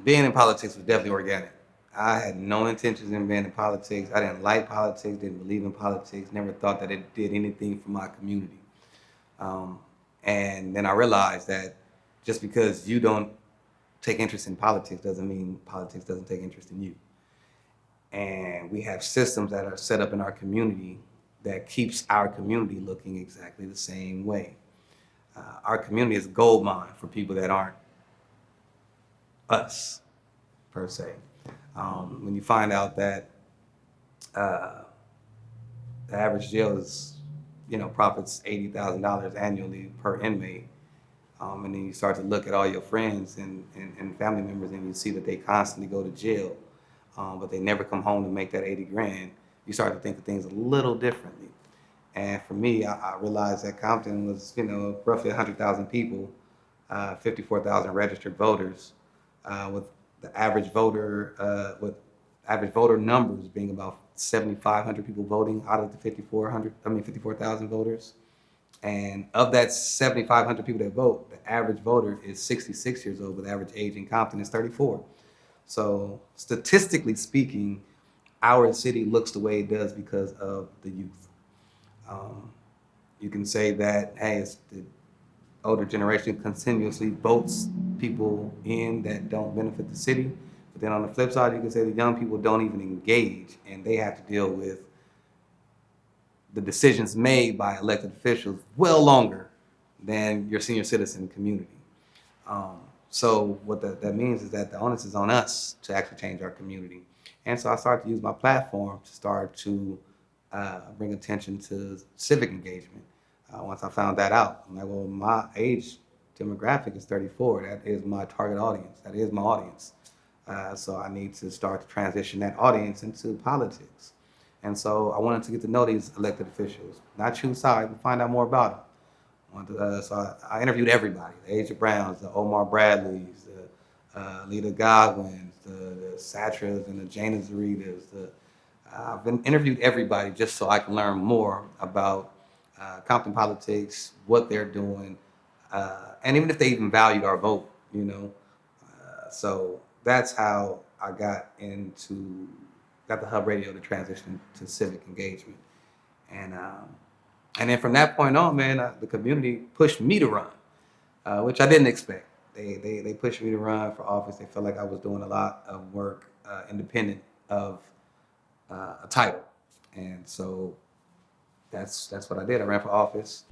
being in politics was definitely organic. I had no intentions in being in politics. I didn't like politics, didn't believe in politics, never thought that it did anything for my community. Um, and then I realized that just because you don't take interest in politics doesn't mean politics doesn't take interest in you. And we have systems that are set up in our community that keeps our community looking exactly the same way. Our community is a gold mine for people that aren't us, per se. When you find out that uh, the average jail is, profits $80,000 annually per inmate, and then you start to look at all your friends and family members, and you see that they constantly go to jail, but they never come home to make that 80 grand, you start to think of things a little differently. And for me, I realized that Compton was, roughly 100,000 people, 54,000 registered voters, with the average voter numbers being about 7,500 people voting out of the 54,000 voters. And of that 7,500 people that vote, the average voter is 66 years old, but the average age in Compton is 34. So statistically speaking, our city looks the way it does because of the youth. Um, you can say that, hey, it's the older generation continuously votes people in that don't benefit the city. But then on the flip side, you can say the young people don't even engage, and they have to deal with the decisions made by elected officials well longer than your senior citizen community. So what that means is that the onus is on us to actually change our community. And so I started to use my platform to start to bring attention to civic engagement. Once I found that out, I'm like, well, my age demographic is 34. That is my target audience. That is my audience. So I need to start to transition that audience into politics. And so I wanted to get to know these elected officials, not choose sides, but find out more about them. So I interviewed everybody: the Asia Browns, the Omar Bradleys, the Lita Godwins, the Satras and the Jana Zaritas. I've been interviewed everybody just so I can learn more about Compton politics, what they're doing, and even if they even valued our vote. So that's how I got the Hub Radio to transition to civic engagement, and then from that point on, man, the community pushed me to run, which I didn't expect. They pushed me to run for office. They felt like I was doing a lot of work independent of a title, and so that's what I did. I ran for office.